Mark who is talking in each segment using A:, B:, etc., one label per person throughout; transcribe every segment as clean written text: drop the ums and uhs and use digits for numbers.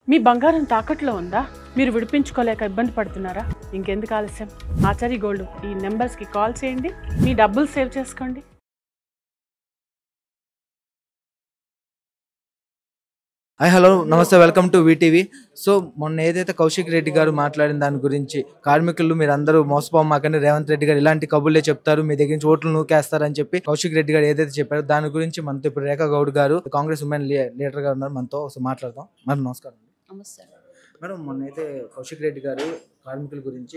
A: మీ బంగారం తాకట్లో ఉందా? మీరు విడిపించుకోలేక ఇబ్బంది పడుతున్నారా? ఇంకెందుకు ఆలస్యం? ఆచారి గోల్డ్ ఈ నెంబర్స్కి కాల్ చేయండి, మీ డబ్బులు సేవ్ చేసుకోండి.
B: హలో నమస్తే, వెల్కమ్ టు వీటీవీ. సో మొన్న ఏదైతే కౌశిక్ రెడ్డి గారు మాట్లాడిన దాని గురించి, కార్మికులు మీరు అందరూ మోసపోమాకని రేవంత్ రెడ్డి గారు ఇలాంటి కబుర్లే చెప్తారు, మీ దగ్గర నుంచి ఓట్లు నూకేస్తారని చెప్పి కౌశిక్ రెడ్డి గారు ఏదైతే చెప్పారో దాని గురించి మనతో ఇప్పుడు రేఖా గౌడ్ గారు, కాంగ్రెస్ ఉమెన్ లీడర్ గారు ఉన్నారు, మనతో మాట్లాడదాం. మేడం నమస్కారం.
C: నమస్తే
B: మేడం, మొన్న అయితే కౌశిక్ రెడ్డి గారు కార్మికుల గురించి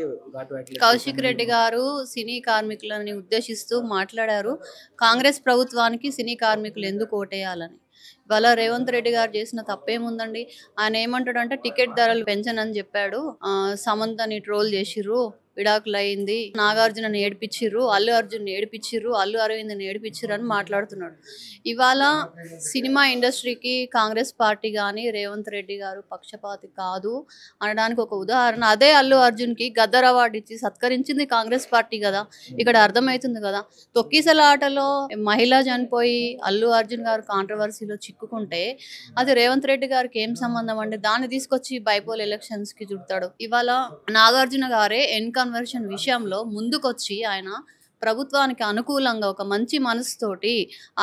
C: కౌశిక్ రెడ్డి గారు సినీ కార్మికులని ఉద్దేశిస్తూ మాట్లాడారు. కాంగ్రెస్ ప్రభుత్వానికి సినీ కార్మికులు ఎందుకు ఓటేయాలని. ఇవాళ రేవంత్ రెడ్డి గారు చేసిన తప్పేముందండి? ఆయన ఏమంటాడంటే టికెట్ ధరలు పెంచనని చెప్పాడు. సమంతని ట్రోల్ చేసిర్రు, విడాకులు అయింది, నాగార్జునని ఏడిపించిర్రు, అల్లు అర్జున్ ఏడిపించిర్రు, అల్లు అరవింద్ని ఏడిపించిర్రు అని మాట్లాడుతున్నాడు. ఇవాళ సినిమా ఇండస్ట్రీకి కాంగ్రెస్ పార్టీ కానీ రేవంత్ రెడ్డి గారు పక్షపాతి కాదు అనడానికి ఒక ఉదాహరణ, అదే అల్లు అర్జున్కి గద్దర్ అవార్డు ఇచ్చి సత్కరించింది కాంగ్రెస్ పార్టీ కదా. ఇక్కడ అర్థమవుతుంది కదా. తొక్కిసల ఆటలో మహిళ చనిపోయి అల్లు అర్జున్ గారు కాంట్రవర్సీలో చిక్కుకుంటే అది రేవంత్ రెడ్డి గారికి ఏం సంబంధం అండి? దాన్ని తీసుకొచ్చి బైపోల్ ఎలక్షన్స్కి చుడతాడు. ఇవాళ నాగార్జున గారే కన్వర్షన్ విషయంలో ముందుకొచ్చి ఆయన ప్రభుత్వానికి అనుకూలంగా ఒక మంచి మనసుతోటి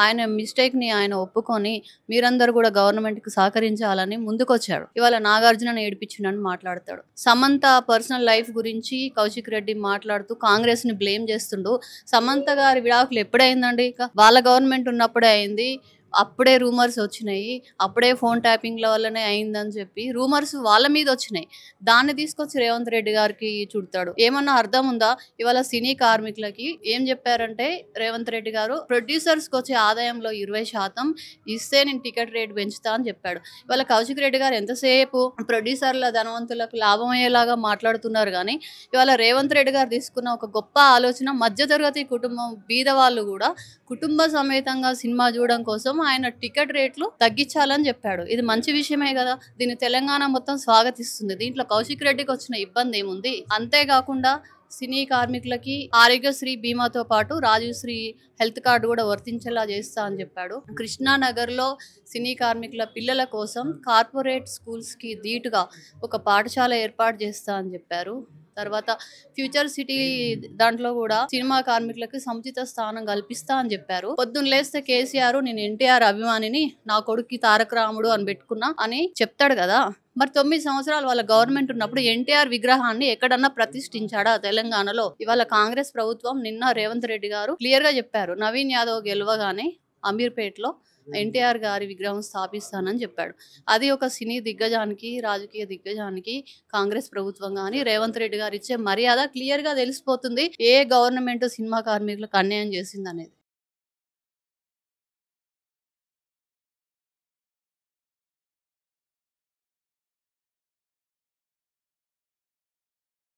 C: ఆయన మిస్టేక్ని ఆయన ఒప్పుకొని మీరందరూ కూడా గవర్నమెంట్కి సహకరించాలని ముందుకొచ్చాడు. ఇవాళ నాగార్జునని ఏడిపించిండని మాట్లాడతాడు. సమంత పర్సనల్ లైఫ్ గురించి కౌశిక్ రెడ్డి మాట్లాడుతూ కాంగ్రెస్ని బ్లేమ్ చేస్తుండు. సమంత గారి విడాకులు ఎప్పుడైందండి? వాళ్ళ గవర్నమెంట్ ఉన్నప్పుడే అయింది. అప్పుడే రూమర్స్ వచ్చినాయి, అప్పుడే ఫోన్ ట్యాపింగ్ల వల్లనే అయిందని చెప్పి రూమర్స్ వాళ్ళ మీద వచ్చినాయి. దాన్ని తీసుకొచ్చి రేవంత్ రెడ్డి గారికి చుడతాడు. ఏమన్నా అర్థం ఉందా? ఇవాళ సినీ కార్మికులకి ఏం చెప్పారంటే రేవంత్ రెడ్డి గారు, ప్రొడ్యూసర్స్కి వచ్చే ఆదాయంలో 20% ఇస్తే నేను టికెట్ రేట్ పెంచుతా అని చెప్పాడు. ఇవాళ కౌశిక్ రెడ్డి గారు ఎంతసేపు ప్రొడ్యూసర్ల ధనవంతులకు లాభం అయ్యేలాగా మాట్లాడుతున్నారు. కానీ ఇవాళ రేవంత్ రెడ్డి గారు తీసుకున్న ఒక గొప్ప ఆలోచన, మధ్యతరగతి కుటుంబం బీద వాళ్ళు కూడా కుటుంబ సమేతంగా సినిమా చూడడం కోసం ఆయన టికెట్ రేట్లు తగ్గించాలని చెప్పాడు. ఇది మంచి విషయమే కదా. దీన్ని తెలంగాణ మొత్తం స్వాగతిస్తుంది. దీంట్లో కౌశిక్ రెడ్డికి వచ్చిన ఇబ్బంది ఏముంది? అంతేకాకుండా సినీ కార్మికులకి ఆరోగ్యశ్రీ బీమాతో పాటు రాజశ్రీ హెల్త్ కార్డు కూడా వర్తించేలా చేస్తా అని చెప్పాడు. కృష్ణానగర్లో సినీ కార్మికుల పిల్లల కోసం కార్పొరేట్ స్కూల్స్కి ధీటుగా ఒక పాఠశాల ఏర్పాటు చేస్తా అని చెప్పారు. తర్వాత ఫ్యూచర్ సిటీ దాంట్లో కూడా సినిమా కార్మికులకు సముచిత స్థానం కల్పిస్తా అని చెప్పారు. పొద్దున్న లేస్తే కేసీఆర్ నేను ఎన్టీఆర్ అభిమానిని, నా కొడుక్కి తారక రాముడు అని పెట్టుకున్నా అని చెప్తాడు కదా. మరి 9 సంవత్సరాలు వాళ్ళ గవర్నమెంట్ ఉన్నప్పుడు ఎన్టీఆర్ విగ్రహాన్ని ఎక్కడన్నా ప్రతిష్ఠించాడా తెలంగాణలో? ఇవాళ కాంగ్రెస్ ప్రభుత్వం నిన్న రేవంత్ రెడ్డి గారు క్లియర్ గా చెప్పారు, నవీన్ యాదవ్ గెలవగానే అమీర్పేటలో ఎన్టీఆర్ గారి విగ్రహం స్థాపిస్తానని చెప్పాడు. అది ఒక సినీ దిగ్గజానికి, రాజకీయ దిగ్గజానికి కాంగ్రెస్ ప్రభుత్వం కానీ రేవంత్ రెడ్డి గారు ఇచ్చే మర్యాద క్లియర్ గా తెలిసిపోతుంది ఏ గవర్నమెంట్ సినిమా కార్మికులకు అన్యాయం చేసింది అనేది.